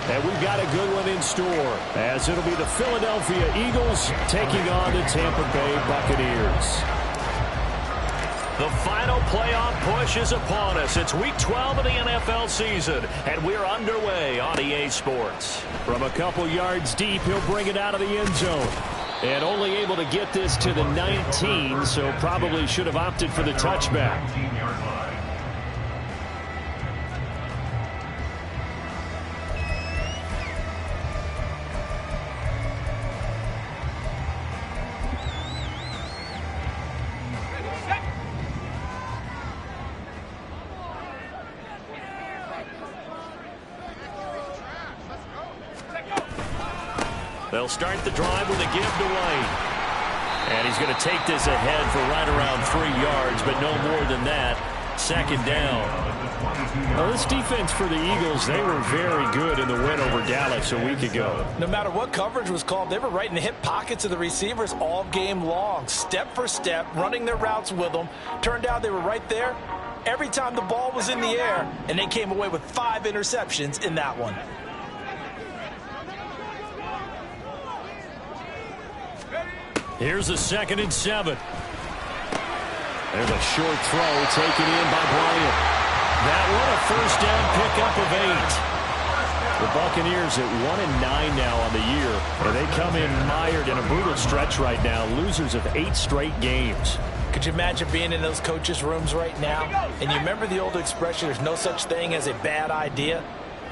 And we've got a good one in store, as it'll be the Philadelphia Eagles taking on the Tampa Bay Buccaneers. The final playoff push is upon us. It's Week 12 of the NFL season, and we're underway on EA Sports. From a couple yards deep, he'll bring it out of the end zone. And only able to get this to the 19, so probably should have opted for the touchback. They'll start the drive with a give to White. And he's going to take this ahead for right around 3 yards, but no more than that. Second down. Well, this defense for the Eagles, they were very good in the win over Dallas a week ago. No matter what coverage was called, they were right in the hip pockets of the receivers all game long. Step for step, running their routes with them. Turned out they were right there every time the ball was in the air, and they came away with 5 interceptions in that one. Here's a 2nd and 7. There's a short throw taken in by Bryant. That one a first down pickup of 8. The Buccaneers at 1-9 now on the year. And they come in mired in a brutal stretch right now. Losers of 8 straight games. Could you imagine being in those coaches' rooms right now? And you remember the old expression, there's no such thing as a bad idea?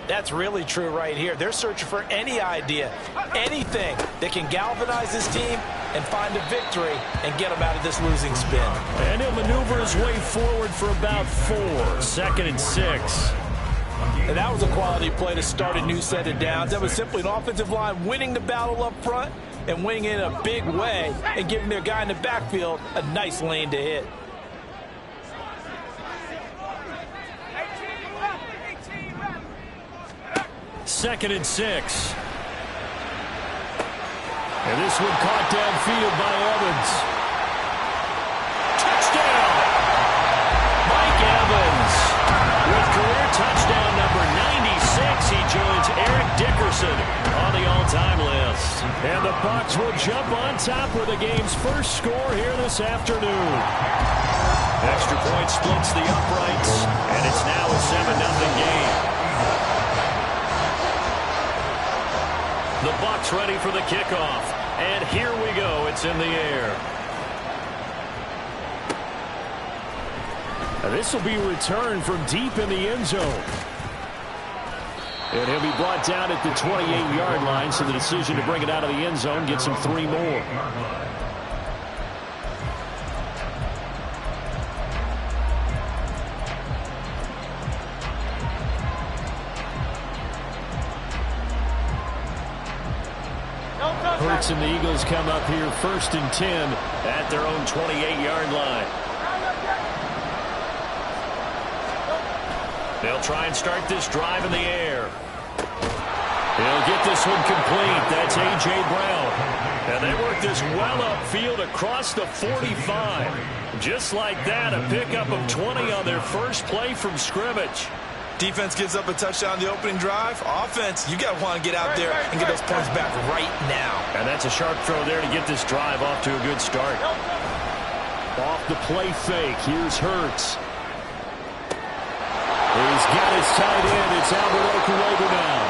That's really true right here. They're searching for any idea, anything that can galvanize this team and find a victory and get them out of this losing spin. And he'll maneuver his way forward for about 4. 2nd and 6. And that was a quality play to start a new set of downs. That was simply an offensive line winning the battle up front and winning it in a big way and giving their guy in the backfield a nice lane to hit. Second and 6. And this one caught downfield by Evans. Touchdown! Mike Evans. With career touchdown number 96, he joins Eric Dickerson on the all-time list. And the Bucs will jump on top with the game's first score here this afternoon. Extra point splits the uprights, and it's now a 7-0 game. The Bucs ready for the kickoff. And here we go. It's in the air. Now this will be returned from deep in the end zone. And he'll be brought down at the 28-yard line, so the decision to bring it out of the end zone gets him 3 more. Hurts and the Eagles come up here 1st and 10 at their own 28-yard line. They'll try and start this drive in the air. He'll get this one complete. That's A.J. Brown. And they work this well upfield across the 45. Just like that, a pickup of 20 on their first play from scrimmage. Defense gives up a touchdown the opening drive. Offense, you got to want to get out there and get those points back right now. And that's a sharp throw there to get this drive off to a good start. Off the play fake. Here's Hurts. He's got his tight end. It's Albert Okuebu now.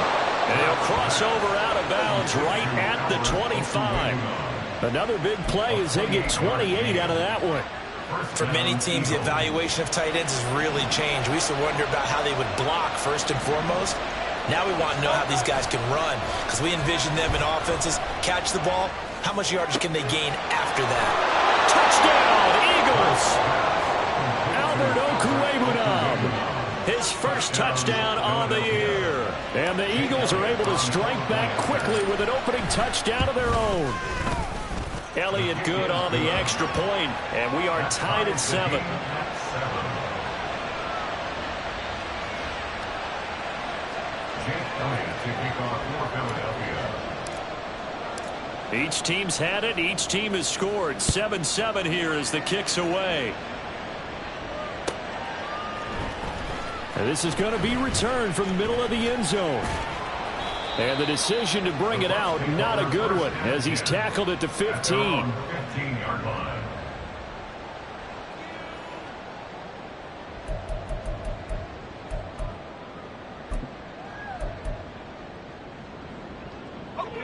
And he'll cross over out of bounds right at the 25. Another big play as they get 28 out of that one. For many teams, the evaluation of tight ends has really changed. We used to wonder about how they would block first and foremost. Now we want to know how these guys can run, because we envision them in offenses catch the ball. How much yardage can they gain after that? Touchdown, Eagles! Albert Okuebu, his first touchdown on the year. And the Eagles are able to strike back quickly with an opening touchdown of their own. Elliott good on the extra point, and we are tied at 7. Each team's had it. Each team has scored. 7-7 here as the kick's away. And this is going to be returned from the middle of the end zone. And the decision to bring it out, not a good one, as he's tackled it to 15.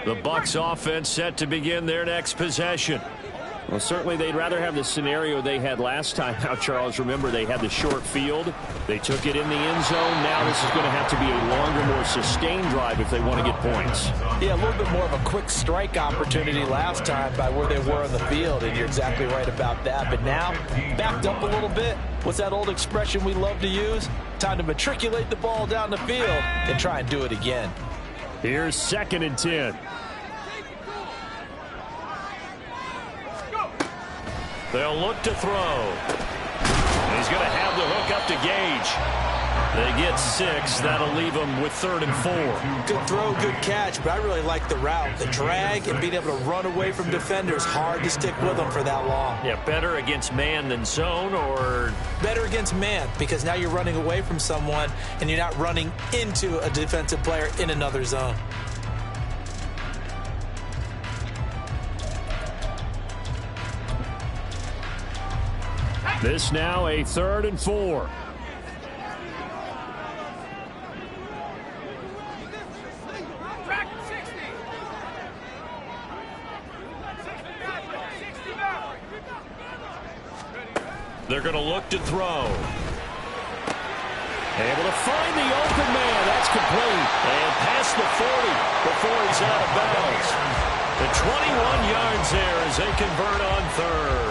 The Bucs offense set to begin their next possession. Well, certainly they'd rather have the scenario they had last time. Now, Charles, remember, they had the short field. They took it in the end zone. Now this is going to have to be a longer, more sustained drive if they want to get points. Yeah, a little bit more of a quick strike opportunity last time by where they were on the field, and you're exactly right about that. But now, backed up a little bit. What's that old expression we love to use? Time to matriculate the ball down the field and try and do it again. Here's 2nd and 10. They'll look to throw. He's going to have the hook up to Gage. They get 6. That'll leave them with 3rd and 4. Good throw, good catch, but I really like the route. The drag and being able to run away from defenders, hard to stick with them for that long. Yeah, better against man than zone, or? Better against man, because now you're running away from someone and you're not running into a defensive player in another zone. This now a 3rd and 4. They're going to look to throw. Able to find the open man. That's complete. And past the 40 before he's out of bounds. The 21 yards there as they convert on 3rd.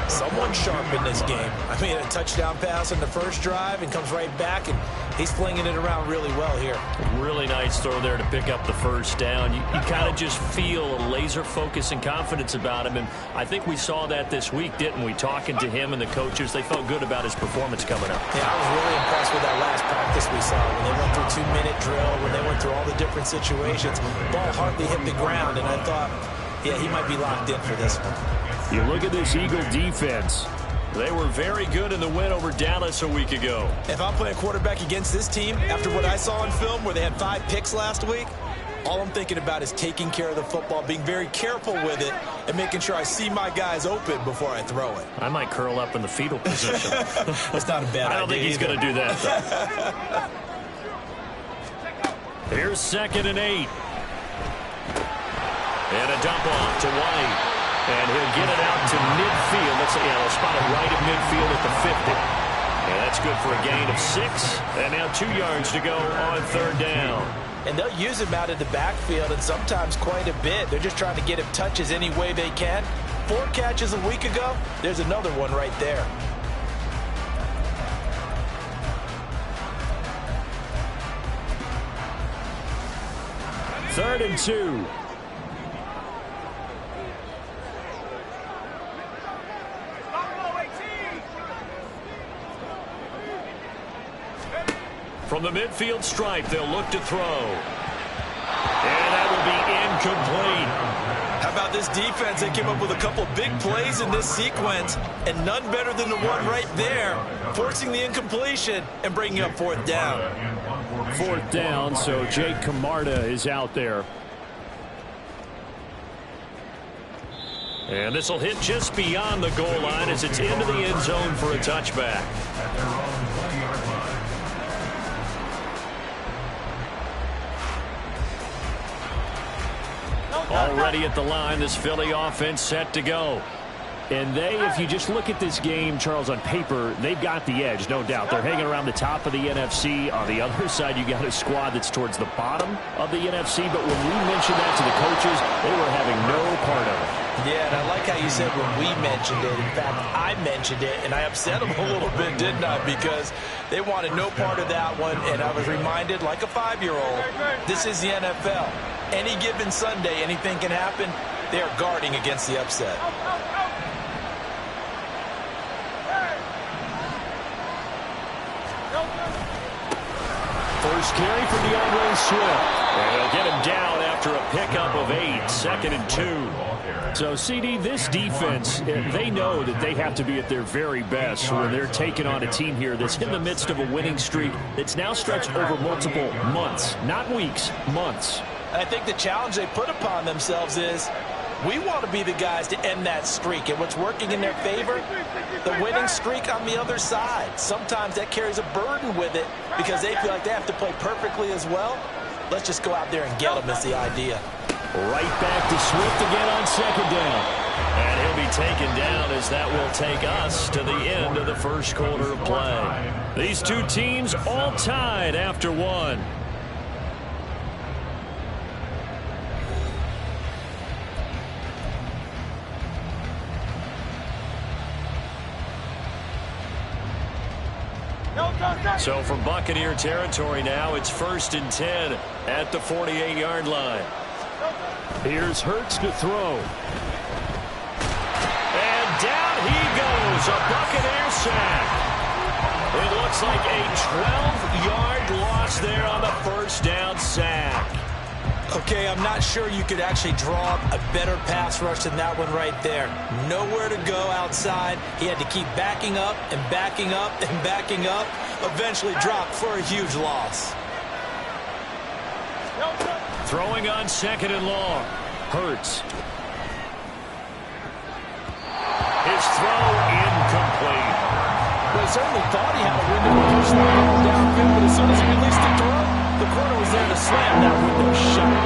Someone sharp in this game. I mean, a touchdown pass on the first drive and comes right back, and he's flinging it around really well here. Really nice throw there to pick up the first down. You kind of just feel a laser focus and confidence about him, and I think we saw that this week, didn't we? Talking to him and the coaches, they felt good about his performance coming up. Yeah, I was really impressed with that last practice we saw when they went through 2-minute drill, when they went through all the different situations. Ball hardly hit the ground, and I thought, yeah, he might be locked in for this one. You look at this Eagle defense. They were very good in the win over Dallas a week ago. If I'm playing quarterback against this team, after what I saw on film where they had 5 picks last week, all I'm thinking about is taking care of the football, being very careful with it, and making sure I see my guys open before I throw it. I might curl up in the fetal position. That's not a bad idea. I don't think he's going to do that, though. Here's 2nd and 8. And a dump off to White. And he'll get it out to midfield. They'll spot it right at midfield at the 50. And that's good for a gain of 6. And now 2 yards to go on 3rd down. And they'll use him out of the backfield, and sometimes quite a bit. They're just trying to get him touches any way they can. 4 catches a week ago. There's another one right there. Third and 2. From the midfield stripe, they'll look to throw. And that will be incomplete. How about this defense? They came up with a couple big plays in this sequence, and none better than the one right there, forcing the incompletion and bringing up 4th down. 4th down, so Jake Camarda is out there. And this will hit just beyond the goal line as it's into the end zone for a touchback. Already at the line, this Philly offense set to go. And they, if you just look at this game, Charles, on paper, they've got the edge, no doubt. They're hanging around the top of the NFC. On the other side, you got a squad that's towards the bottom of the NFC. But when we mentioned that to the coaches, they were having no part of it. Yeah, and I like how you said when we mentioned it. In fact, I mentioned it, and I upset them a little bit, didn't I? Because they wanted no part of that one, and I was reminded, like a 5-year-old, this is the NFL. Any given Sunday, anything can happen. They are guarding against the upset. First carry for DeAndre Swift. And they'll get him down after a pickup of 8, 2nd and 2. So, CD, this defense, they know that they have to be at their very best when they're taking on a team here that's in the midst of a winning streak that's now stretched over multiple months, not weeks, months. I think the challenge they put upon themselves is we want to be the guys to end that streak. And what's working in their favor? The winning streak on the other side. Sometimes that carries a burden with it because they feel like they have to play perfectly as well. Let's just go out there and get them is the idea. Right back to Swift again on 2nd down. And he'll be taken down as that will take us to the end of the first quarter of play. These two teams all tied after one. So from Buccaneer territory now, it's 1st and 10 at the 48-yard line. Here's Hurts to throw. And down he goes, a Buccaneer sack. It looks like a 12-yard loss there on the first down sack. Okay, I'm not sure you could actually draw up a better pass rush than that one right there. Nowhere to go outside. He had to keep backing up and backing up and backing up. Eventually dropped for a huge loss. Throwing on 2nd and long. Hurts. His throw incomplete. Well, he certainly thought he had a window to push the ball downfield, but as soon as he released the throw, the corner was there to slam that window shut.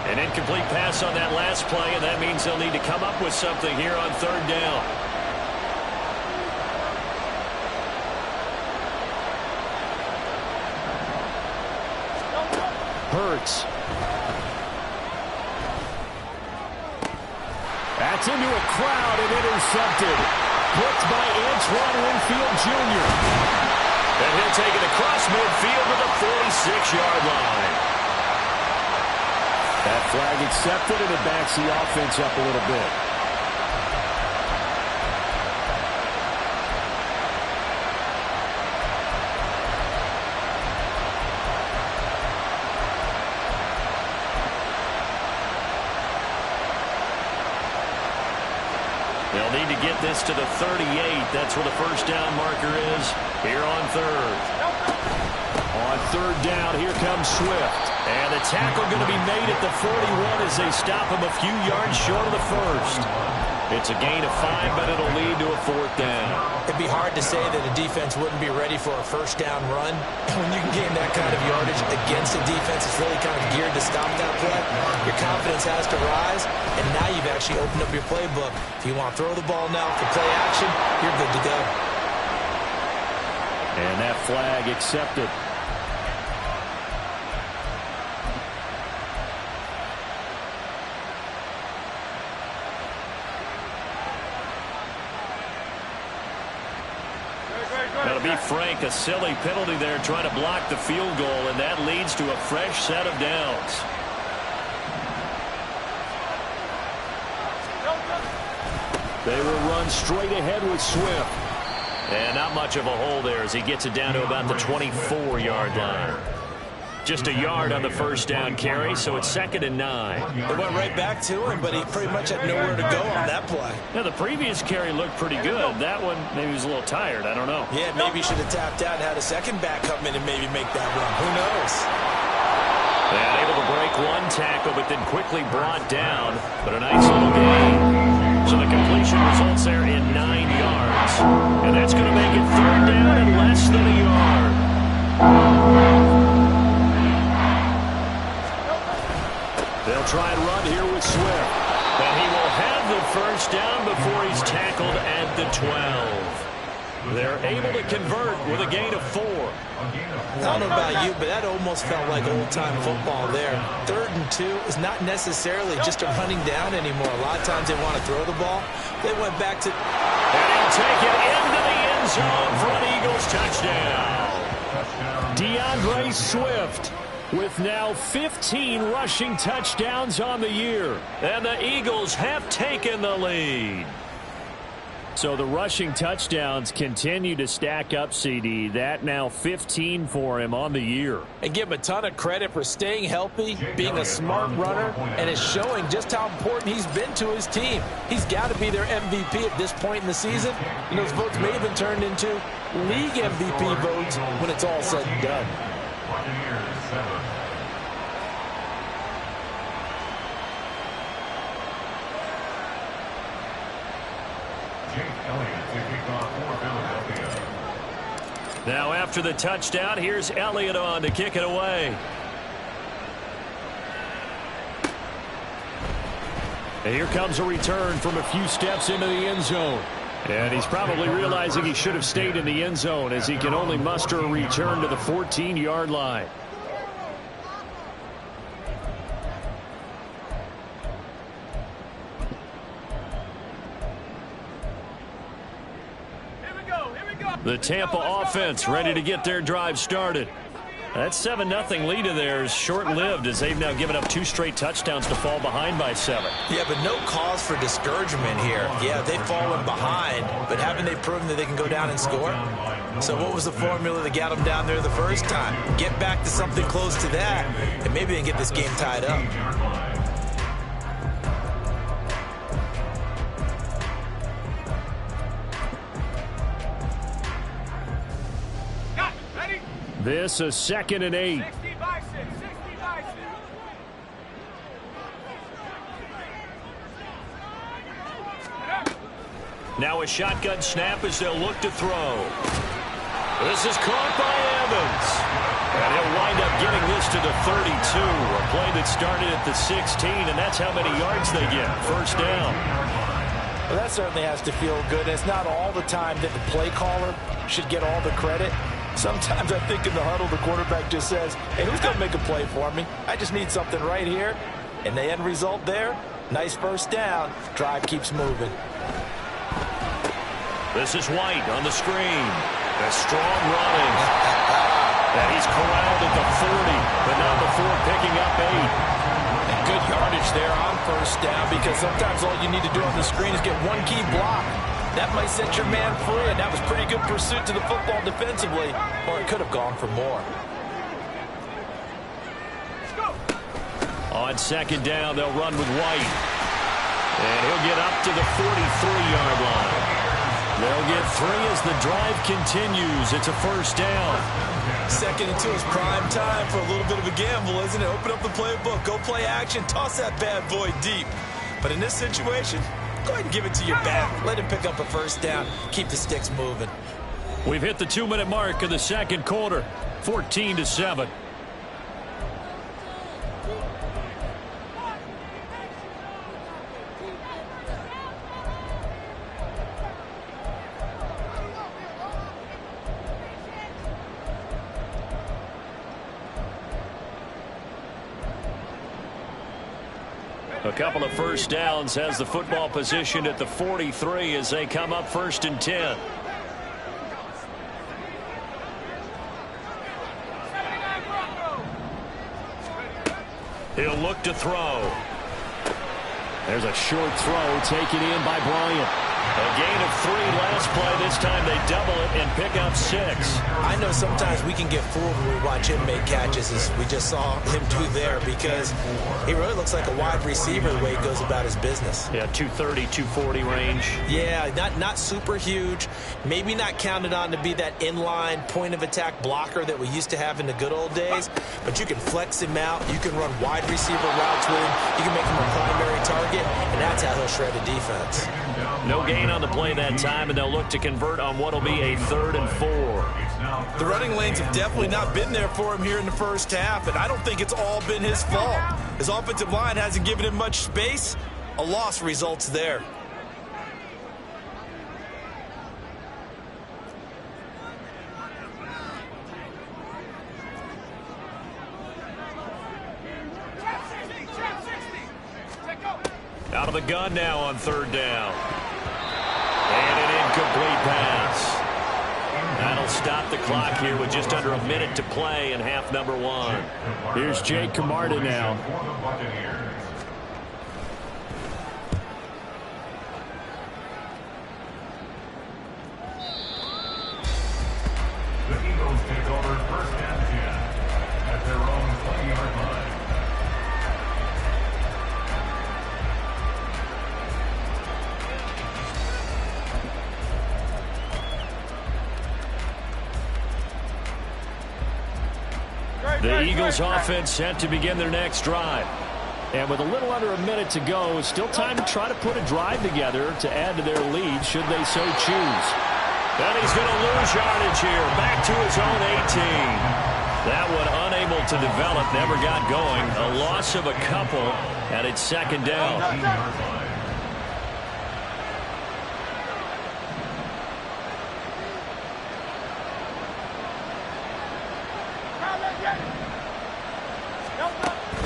An incomplete pass on that last play, and that means they'll need to come up with something here on 3rd down. Hurts. That's into a crowd and intercepted. Blocked by Antoine Winfield Jr. And he'll take it across midfield to the 46-yard line. That flag accepted, and it backs the offense up a little bit. They'll need to get this to the 38. That's where the first down marker is here on 3rd. On 3rd down, here comes Swift. And the tackle going to be made at the 41 as they stop him a few yards short of the first. It's a gain of 5, but it'll lead to a 4th down. It'd be hard to say that a defense wouldn't be ready for a first down run. When you can gain that kind of yardage against a defense that's really kind of geared to stop that play, your confidence has to rise, and now you've actually opened up your playbook. If you want to throw the ball now for play action, you're good to go. And that flag accepted. Now, to be frank, a silly penalty there trying to block the field goal, and that leads to a fresh set of downs. They will run straight ahead with Swift. And not much of a hole there as he gets it down to about the 24-yard line. Just a yard on the first down carry, so it's 2nd and 9. They went right back to him, but he pretty much had nowhere to go on that play. Now, the previous carry looked pretty good. That one, maybe he was a little tired. I don't know. Yeah, maybe he should have tapped out and had a second back come in and maybe make that run. Who knows? And able to break one tackle, but then quickly brought down. But a nice little gain. So the completion results there in 9 yards. And that's going to make it 3rd down and less than a yard. They'll try and run here with Swift. And he will have the first down before he's tackled at the 12. They're able to convert with a gain of 4. I don't know about you, but that almost felt like old-time football there. 3rd and 2 is not necessarily just a running down anymore. A lot of times they want to throw the ball. They went back to... And he'll take it into the end zone for an Eagles touchdown. DeAndre Swift with now 15 rushing touchdowns on the year. And the Eagles have taken the lead. So the rushing touchdowns continue to stack up, CD. That now 15 for him on the year. And give him a ton of credit for staying healthy, being a smart runner, and is showing just how important he's been to his team. He's got to be their MVP at this point in the season. And those votes may have been turned into league MVP votes when it's all said and done. Now after the touchdown, here's Elliott on to kick it away. And here comes a return from a few steps into the end zone. And he's probably realizing he should have stayed in the end zone as he can only muster a return to the 14-yard line. The Tampa offense ready to get their drive started. That 7-0 lead of theirs short-lived as they've now given up 2 straight touchdowns to fall behind by 7. Yeah, but no cause for discouragement here. Yeah, they've fallen behind, but haven't they proven that they can go down and score? So what was the formula that got them down there the first time? Get back to something close to that, and maybe they can get this game tied up. This is 2nd and 8. Now a shotgun snap as they'll look to throw. This is caught by Evans. And he'll wind up getting this to the 32. A play that started at the 16, and that's how many yards they get. First down. Well, that certainly has to feel good. It's not all the time that the play caller should get all the credit. Sometimes I think in the huddle, the quarterback just says, hey, who's going to make a play for me? I just need something right here. And the end result there, nice first down. Drive keeps moving. This is White on the screen. A strong running. And he's corralled at the 40, but not before picking up 8. And good yardage there on first down because sometimes all you need to do on the screen is get one key block. That might set your man free, and that was pretty good pursuit to the football defensively, or it could have gone for more. On second down, they'll run with White. And he'll get up to the 43-yard line. They'll get 3 as the drive continues. It's a first down. 2nd and 2 is prime time for a little bit of a gamble, isn't it? Open up the playbook, go play action, toss that bad boy deep. But in this situation, go ahead and give it to your back. Let him pick up a first down. Keep the sticks moving. We've hit the 2-minute mark of the second quarter. 14-7. A couple of first downs has the football positioned at the 43 as they come up 1st and 10. He'll look to throw. There's a short throw taken in by Bryant. A gain of 3 last play. This time they double it and pick up 6. I know sometimes we can get fooled when we watch him make catches, as we just saw him do there, because he really looks like a wide receiver the way he goes about his business. Yeah, 230, 240 range. Yeah, not super huge. Maybe not counted on to be that inline point-of-attack blocker that we used to have in the good old days, but you can flex him out. You can run wide receiver routes with him. You can make him a primary target, and that's how he'll shred a defense. No gain on the play that time, and they'll look to convert on what will be a 3rd and 4. The running lanes have definitely not been there for him here in the first half, and I don't think it's all been his fault. His offensive line hasn't given him much space. A loss results there. Out of the gun now on 3rd down. And an incomplete pass. That'll stop the clock here with just under a minute to play in half number 1. Here's Jake Camarda now. take over first and 10 at their own 20-yard line. The Eagles offense set to begin their next drive. And with a little under a minute to go, still time to try to put a drive together to add to their lead should they so choose. And he's going to lose yardage here. Back to his own 18. That one unable to develop, never got going. A loss of a couple, and it's second down.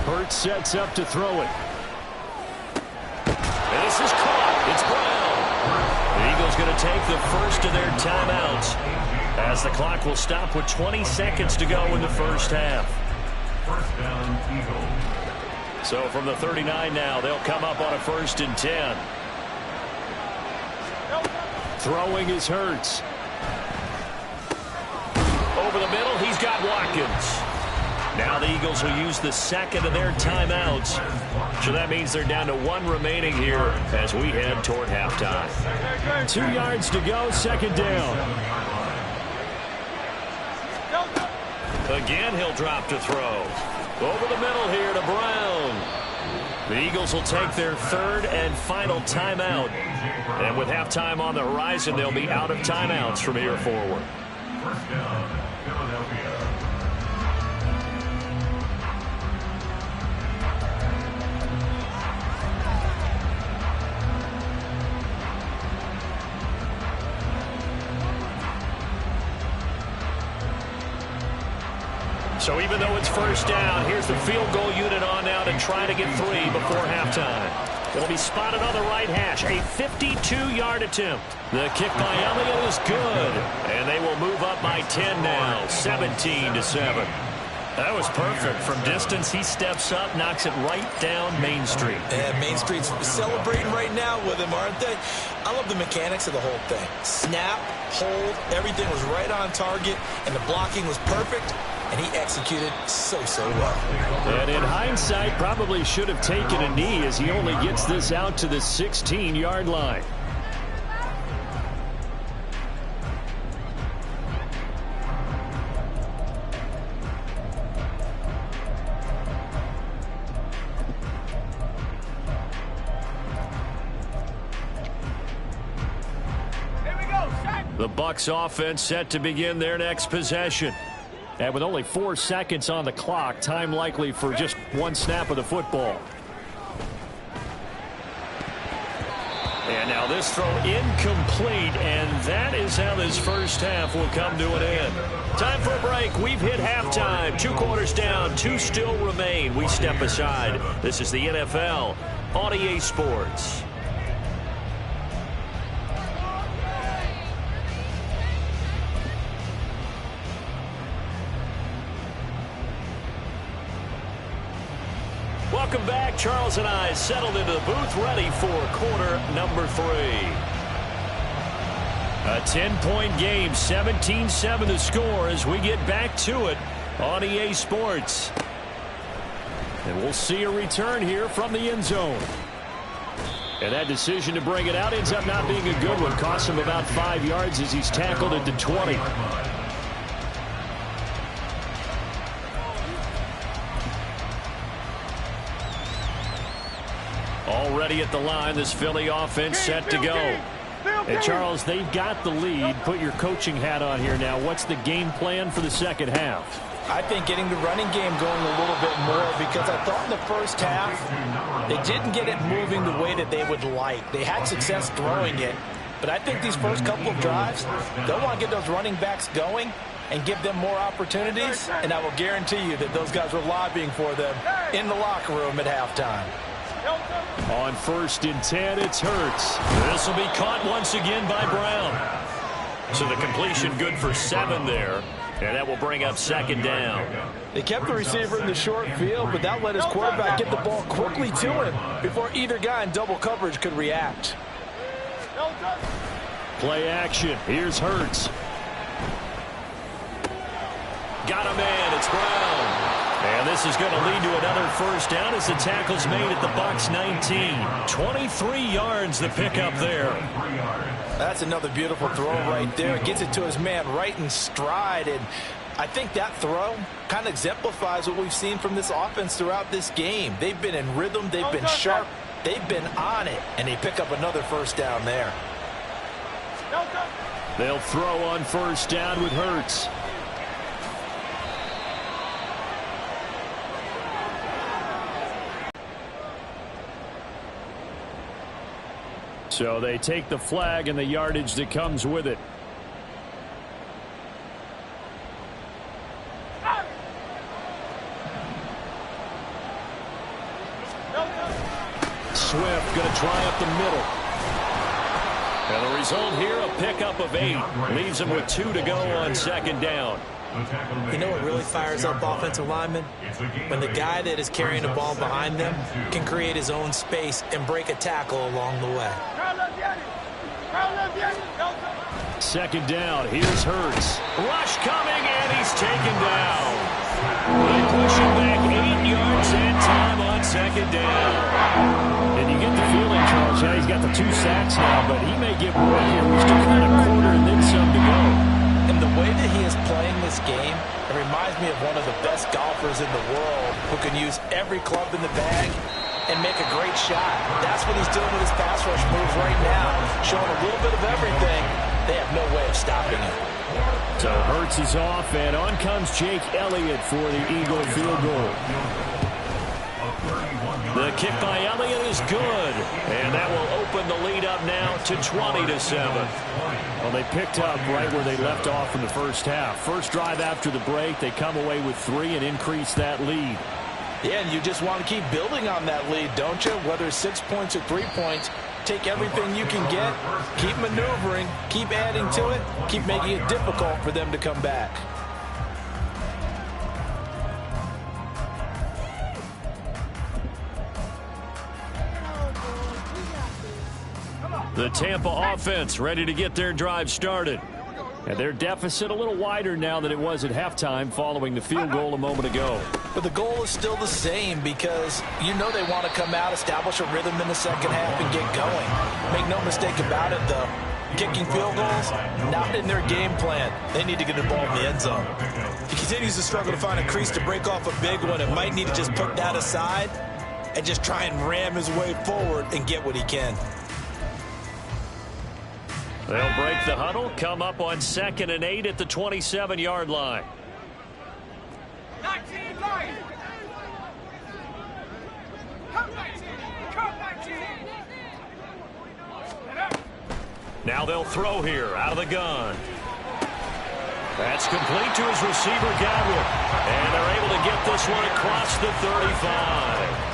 Hurts sets up to throw it. This is caught. It's Brown. The Eagles going to take the first of their timeouts as the clock will stop with 20 seconds to go in the first half. First down, Eagles. So from the 39 now, they'll come up on a 1st and 10. Throwing is Hurts. Over the middle, he's got Watkins. Now the Eagles will use the second of their timeouts. So that means they're down to one remaining here as we head toward halftime. 2 yards to go, second down. Again, he'll drop to throw. Over the middle here to Brown. The Eagles will take their third and final timeout. And with halftime on the horizon, they'll be out of timeouts from here forward. First down, Philadelphia. So even though it's first down, here's the field goal unit on now to try to get 3 before halftime. It'll be spotted on the right hash, a 52-yard attempt. The kick by Elliott is good, and they will move up by 10 now, 17-7. That was perfect. From distance, he steps up, knocks it right down Main Street. And Main Street's celebrating right now with him, aren't they? I love the mechanics of the whole thing. Snap, hold, everything was right on target, and the blocking was perfect. And he executed so well. And in hindsight, probably should have taken a knee as he only gets this out to the 16-yard line. The Bucs offense set to begin their next possession. And with only 4 seconds on the clock, time likely for just one snap of the football. And now this throw incomplete, and that is how this first half will come to an end. Time for a break. We've hit halftime. 2 quarters down, 2 still remain. We step aside. This is the NFL on EA Sports. Welcome back. Charles and I settled into the booth ready for quarter number 3. A 10-point game, 17-7 the score as we get back to it on EA Sports. And we'll see a return here from the end zone. And that decision to bring it out ends up not being a good one. Costs him about 5 yards as he's tackled at the 20. Already at the line, this Philly offense set to go. And Charles, they've got the lead. Put your coaching hat on here now. What's the game plan for the second half? I think getting the running game going a little bit more, because I thought in the first half they didn't get it moving the way that they would like. They had success throwing it, but I think these first couple of drives, they'll want to get those running backs going and give them more opportunities, and I will guarantee you that those guys were lobbying for them in the locker room at halftime. On 1st and 10, it's Hurts. This will be caught once again by Brown. So the completion good for 7 there, and that will bring up second down. They kept the receiver in the short field, but that let his quarterback get the ball quickly to him before either guy in double coverage could react. Play action. Here's Hurts. Got a man. It's Brown. And this is going to lead to another first down as the tackle's made at the Bucs 19. 23 yards the pickup there. That's another beautiful throw right there. Gets it to his man right in stride. And I think that throw kind of exemplifies what we've seen from this offense throughout this game. They've been in rhythm. They've been sharp. They've been on it. And they pick up another first down there. They'll throw on first down with Hurts. So they take the flag and the yardage that comes with it. Swift going to try up the middle. And the result here, a pickup of 8. Leaves them with 2 to go on second down. You know what really fires up offensive linemen? When the guy that is carrying the ball behind them can create his own space and break a tackle along the way. Second down, here's Hurts. Rush coming, and he's taken down. They push him back 8 yards and time on second down. And you get the feeling, Charles, he's got the 2 sacks now, but he may get more here. We're still kind of quarter and then some to go. And the way that he is playing this game, it reminds me of one of the best golfers in the world who can use every club in the bag and make a great shot. That's what he's doing with his pass rush moves right now, showing a little bit of everything. They have no way of stopping him. So Hurts is off, and on comes Jake Elliott for the Eagle field goal. The kick by Elliott is good, and that will open the lead up now to 20-7. Well, they picked up right where they left off in the first half. First drive after the break, they come away with 3 and increase that lead. Yeah, and you just want to keep building on that lead, don't you? Whether it's 6 points or 3 points, take everything you can get, keep maneuvering, keep adding to it, keep making it difficult for them to come back. The Tampa offense ready to get their drive started. And their deficit a little wider now than it was at halftime following the field goal a moment ago. But the goal is still the same because you know they want to come out, establish a rhythm in the second half, and get going. Make no mistake about it, though. Kicking field goals, not in their game plan. They need to get the ball in the end zone. If he continues to struggle to find a crease to break off a big one, it might need to just put that aside and just try and ram his way forward and get what he can. They'll break the huddle, come up on 2nd and 8 at the 27-yard line. 19 line. Come 19. Come 19. Now they'll throw here out of the gun. That's complete to his receiver, Godwin. And they're able to get this one across the 35.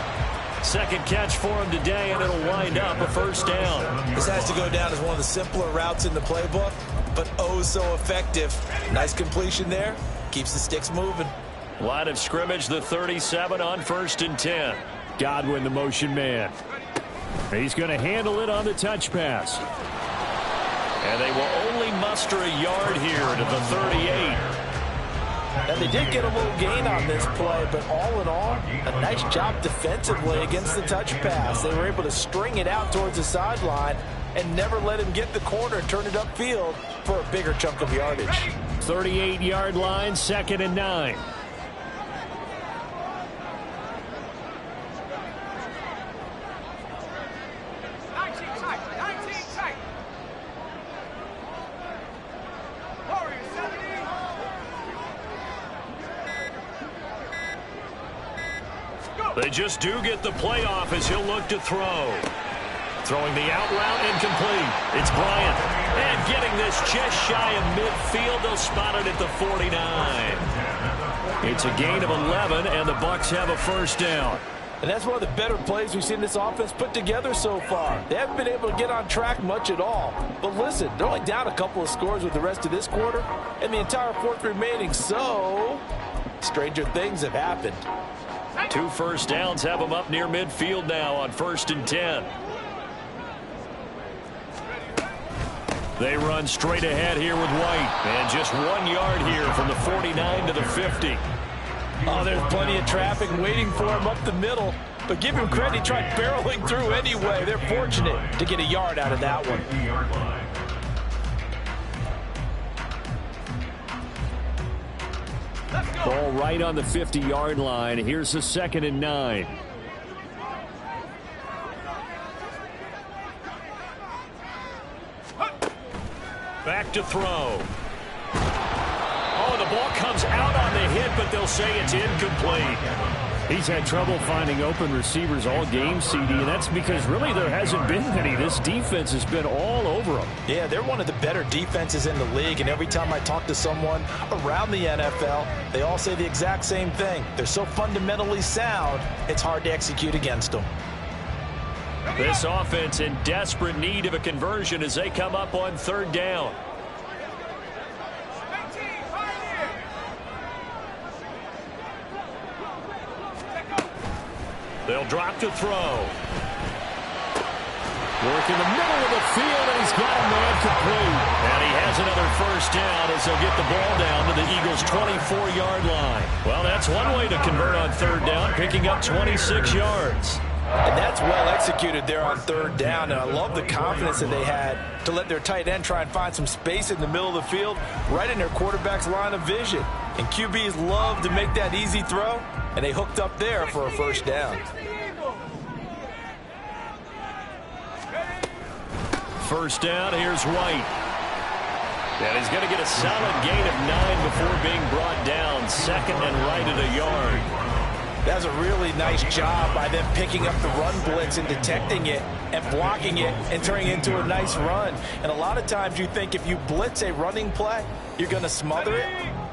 Second catch for him today, and it'll wind up a first down. This has to go down as one of the simpler routes in the playbook, but oh so effective. Nice completion there. Keeps the sticks moving. Line of scrimmage, the 37 on 1st and 10. Godwin, the motion man. He's going to handle it on the touch pass. And they will only muster a yard here to the 38. And they did get a little gain on this play, but all in all, a nice job defensively against the touch pass. They were able to string it out towards the sideline and never let him get the corner, turn it upfield for a bigger chunk of yardage. 38-yard line, 2nd and 9. They just do get the playoff as he'll look to throw. Throwing the out route incomplete. It's Bryant. And getting this just shy of midfield. They'll spot it at the 49. It's a gain of 11, and the Bucs have a first down. And that's one of the better plays we've seen this offense put together so far. They haven't been able to get on track much at all. But listen, they're only down a couple of scores with the rest of this quarter and the entire fourth remaining. So, stranger things have happened. 2 first downs have them up near midfield now on 1st and 10. They run straight ahead here with White. And just 1 yard here from the 49 to the 50. Oh, there's plenty of traffic waiting for him up the middle. But give him credit, he tried barreling through anyway. They're fortunate to get a yard out of that one. Ball right on the 50-yard line. Here's the 2nd and 9. Back to throw. Oh, the ball comes out on the hit, but they'll say it's incomplete. He's had trouble finding open receivers all game, CD, and that's because really there hasn't been any. This defense has been all over them. Yeah, they're one of the better defenses in the league, and every time I talk to someone around the NFL, they all say the exact same thing. They're so fundamentally sound, it's hard to execute against them. This offense in desperate need of a conversion as they come up on 3rd down. They'll drop to throw. Work in the middle of the field, and he's got a man complete. And he has another 1st down as they'll get the ball down to the Eagles' 24-yard line. Well, that's one way to convert on 3rd down, picking up 26 yards. And that's well executed there on 3rd down, and I love the confidence that they had to let their tight end try and find some space in the middle of the field, right in their quarterback's line of vision. And QBs love to make that easy throw, and they hooked up there for a 1st down. 1st down, here's White. And he's going to get a solid gain of 9 before being brought down. 2nd and right at a yard. That's a really nice job by them picking up the run blitz and detecting it and blocking it and turning it into a nice run. And a lot of times you think if you blitz a running play, you're going to smother it.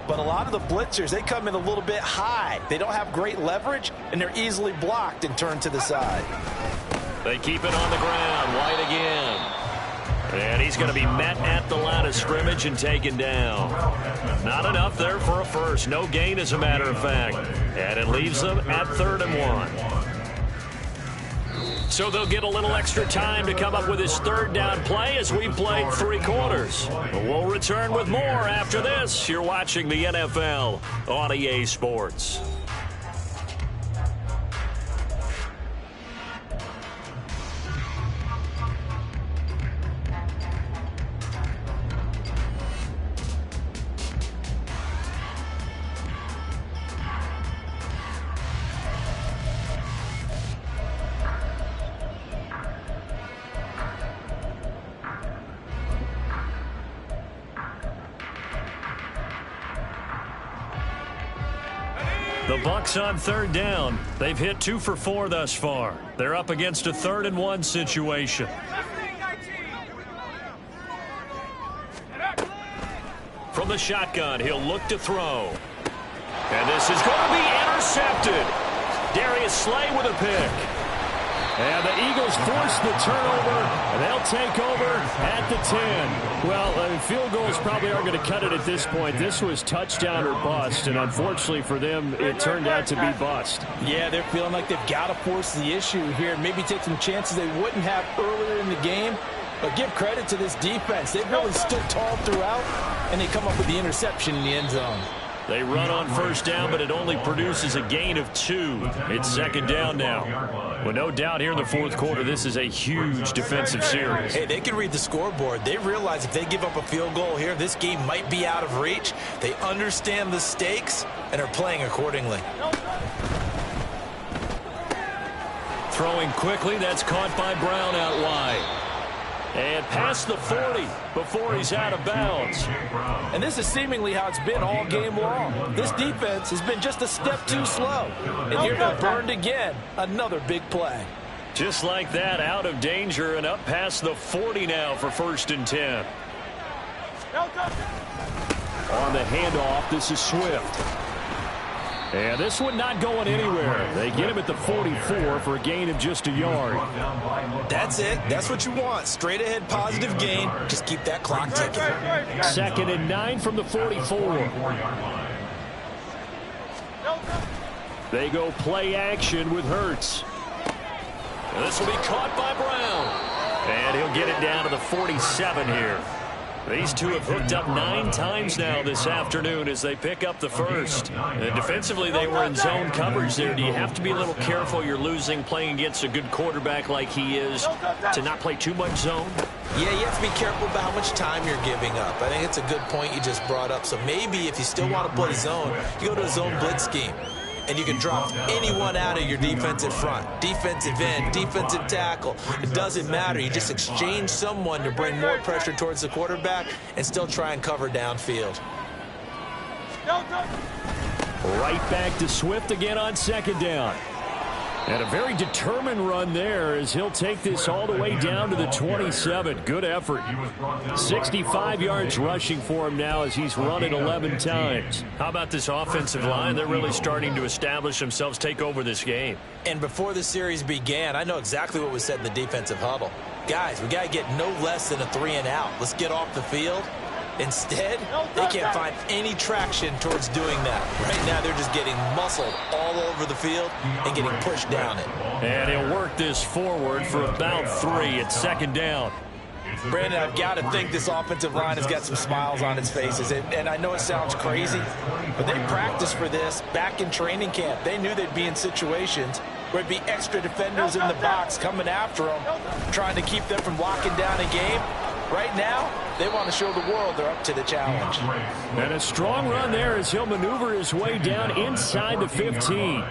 But a lot of the blitzers, they come in a little bit high. They don't have great leverage, and they're easily blocked and turned to the side. They keep it on the ground. White again. And he's going to be met at the line of scrimmage and taken down. Not enough there for a first. No gain, as a matter of fact. And it leaves them at 3rd and 1. So they'll get a little extra time to come up with his 3rd down play as we played 3 quarters. We'll return with more after this. You're watching the NFL on EA Sports. The Bucs on 3rd down. They've hit 2 for 4 thus far. They're up against a 3rd and 1 situation. From the shotgun, he'll look to throw. And this is going to be intercepted. Darius Slay with a pick. And the Eagles force the turnover, and they'll take over at the 10. Well, field goals probably aren't going to cut it at this point. This was touchdown or bust, and unfortunately for them, it turned out to be bust. Yeah, they're feeling like they've got to force the issue here. Maybe take some chances they wouldn't have earlier in the game. But give credit to this defense. They've really stood tall throughout, and they come up with the interception in the end zone. They run on 1st down, but it only produces a gain of 2. It's 2nd down now. Well, no doubt here in the 4th quarter, this is a huge defensive series. Hey, they can read the scoreboard. They realize if they give up a field goal here, this game might be out of reach. They understand the stakes and are playing accordingly. Throwing quickly, that's caught by Brown out wide. And past the 40 before he's out of bounds. And this is seemingly how it's been all game long. This defense has been just a step too slow. And here they're burned again. Another big play. Just like that, out of danger and up past the 40 now for 1st and 10. On the handoff, this is Swift. And this one not going anywhere. They get him at the 44 for a gain of just a yard. That's it. That's what you want. Straight ahead positive gain. Just keep that clock ticking. 2nd and 9 from the 44. They go play action with Hurts. This will be caught by Brown. And he'll get it down to the 47 here. These two have hooked up 9 times now this afternoon as they pick up the first. And defensively, they were in zone coverage there. Do you have to be a little careful you're losing playing against a good quarterback like he is to not play too much zone? Yeah, you have to be careful about how much time you're giving up. I think it's a good point you just brought up. So maybe if you still want to play zone, you go to a zone blitz scheme. And you can drop anyone out of your defensive front. Defensive end, defensive tackle. It doesn't matter. You just exchange someone to bring more pressure towards the quarterback and still try and cover downfield. Right back to Swift again on second down. And a very determined run there as he'll take this all the way down to the 27. Good effort. 65 yards rushing for him now as he's run it 11 times. How about this offensive line? They're really starting to establish themselves, take over this game. And before the series began, I know exactly what was said in the defensive huddle. Guys, we got to get no less than a 3-and-out. Let's get off the field. Instead, they can't find any traction towards doing that. Right now, they're just getting muscled all over the field and getting pushed down it. And he'll work this forward for about 3 at second down. Brandon, I've got to think this offensive line has got some smiles on its faces. And I know it sounds crazy, but they practiced for this back in training camp. They knew they'd be in situations where it'd be extra defenders in the box coming after them, trying to keep them from locking down a game. Right now, they want to show the world they're up to the challenge. And a strong run there as he'll maneuver his way down inside the 15.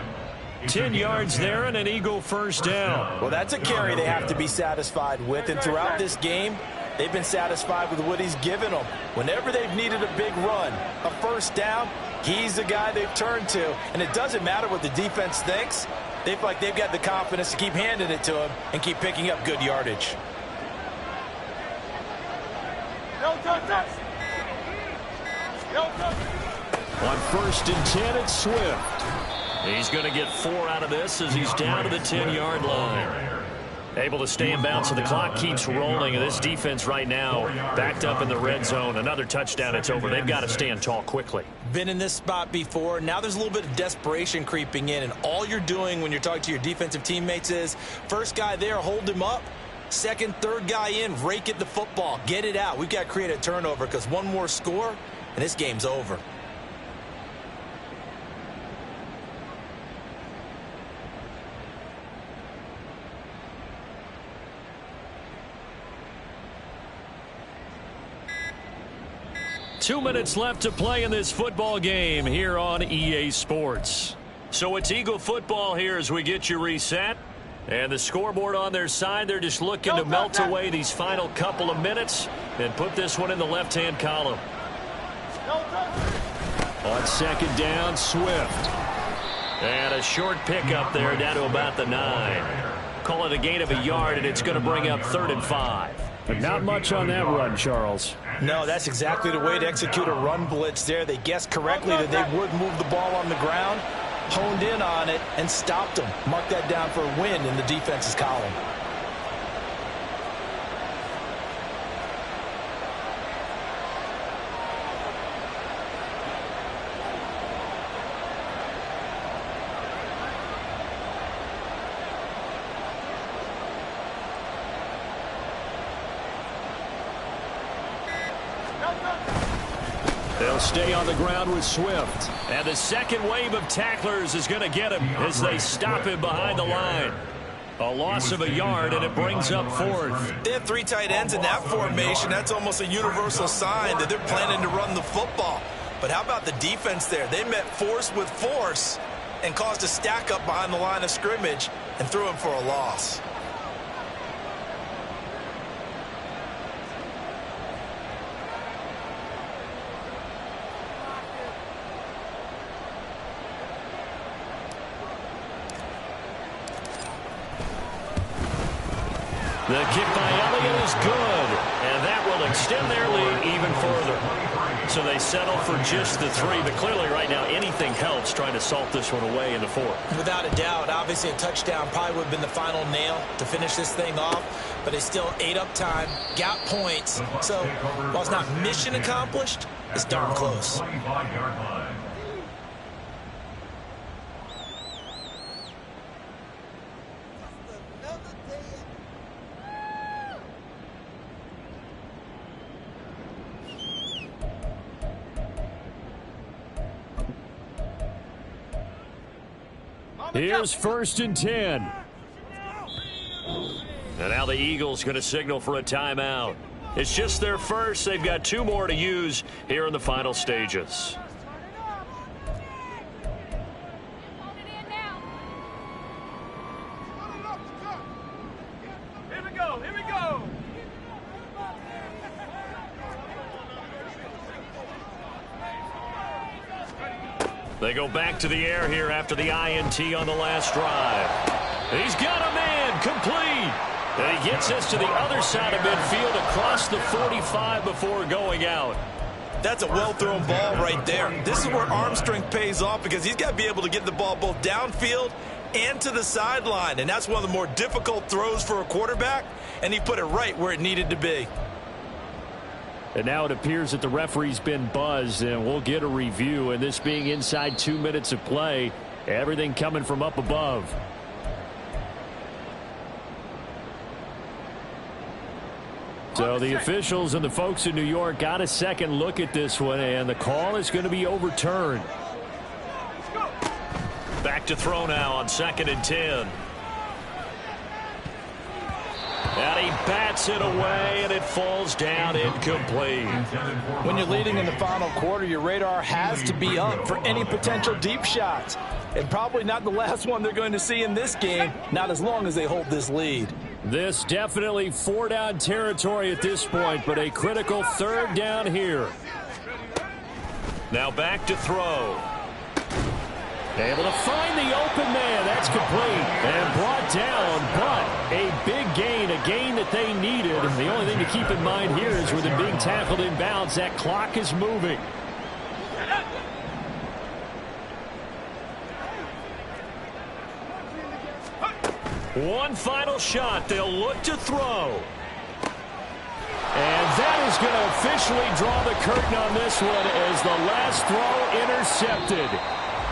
10 yards there and an Eagle first down. Well, that's a carry they have to be satisfied with. And throughout this game, they've been satisfied with what he's given them. Whenever they've needed a big run, a first down, he's the guy they've turned to. And it doesn't matter what the defense thinks. They feel like they've got the confidence to keep handing it to him and keep picking up good yardage. On first and 10, it's Swift. He's going to get 4 out of this as he's down to the 10-yard line. Able to stay in bounds, so the clock keeps rolling. And this defense right now backed up in the red zone. Another touchdown, it's over. They've got to stand tall quickly. Been in this spot before. Now there's a little bit of desperation creeping in. And all you're doing when you're talking to your defensive teammates is, first guy there, hold him up. Second, third guy in, rake at the football. Get it out. We've got to create a turnover because one more score, and this game's over. Two minutes left to play in this football game here on EA Sports. So it's Eagle football here as we get you reset. And the scoreboard on their side, they're just looking to melt away these final couple of minutes and put this one in the left-hand column. On second down, Swift. And a short pickup there down to about the 9. Call it a gain of a yard, and it's going to bring up 3rd and 5. But not much on that run, Charles. No, that's exactly the way to execute a run blitz there. They guessed correctly that they would move the ball on the ground, honed in on it, and stopped them. Mark that down for a win in the defense's column. They'll stay on the ground with Swift. And the second wave of tacklers is going to get him as they stop him behind the line. A loss of a yard, and it brings up 4th. They have 3 tight ends in that formation. That's almost a universal sign that they're planning to run the football. But how about the defense there? They met force with force and caused a stack up behind the line of scrimmage and threw him for a loss. The kick by Elliott is good, and that will extend their lead even further. So they settle for just the 3, but clearly right now anything helps trying to salt this one away in the 4th. Without a doubt, obviously a touchdown probably would have been the final nail to finish this thing off, but they still ate up time, got points. So while it's not mission accomplished, it's darn close. Here's 1st and 10. And now the Eagles going to signal for a timeout. It's just their first. They've got 2 more to use here in the final stages. They go back to the air here after the INT on the last drive. He's got a man complete. And he gets us to the other side of midfield across the 45 before going out. That's a well-thrown ball right there. This is where arm strength pays off because he's got to be able to get the ball both downfield and to the sideline. And that's one of the more difficult throws for a quarterback. And he put it right where it needed to be. And now it appears that the referee's been buzzed, and we'll get a review. And this being inside 2 minutes of play, everything coming from up above. So the officials and the folks in New York got a second look at this one, and the call is going to be overturned. Back to throw now on 2nd and 10. And he bats it away, and it falls down incomplete. When you're leading in the final quarter, your radar has to be up for any potential deep shots. And probably not the last one they're going to see in this game, not as long as they hold this lead. This definitely 4-down territory at this point, but a critical 3rd down here. Now back to throw. Able to find the open man. That's complete and brought down, but a big gain, a gain that they needed. And the only thing to keep in mind here is with him being tackled in bounds, that clock is moving. One final shot. They'll look to throw. And that is going to officially draw the curtain on this one as the last throw intercepted.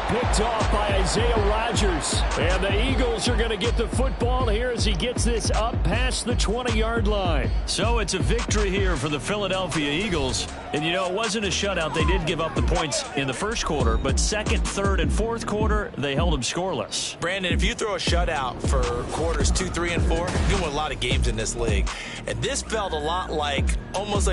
Picked off by Isaiah Rodgers. And the Eagles are going to get the football here as he gets this up past the 20-yard line. So it's a victory here for the Philadelphia Eagles. And, you know, it wasn't a shutout. They did give up the points in the first quarter, but 2nd, 3rd, and 4th quarter, they held them scoreless. Brandon, if you throw a shutout for quarters 2, 3, and 4, you're going to win a lot of games in this league. And this felt a lot like almost like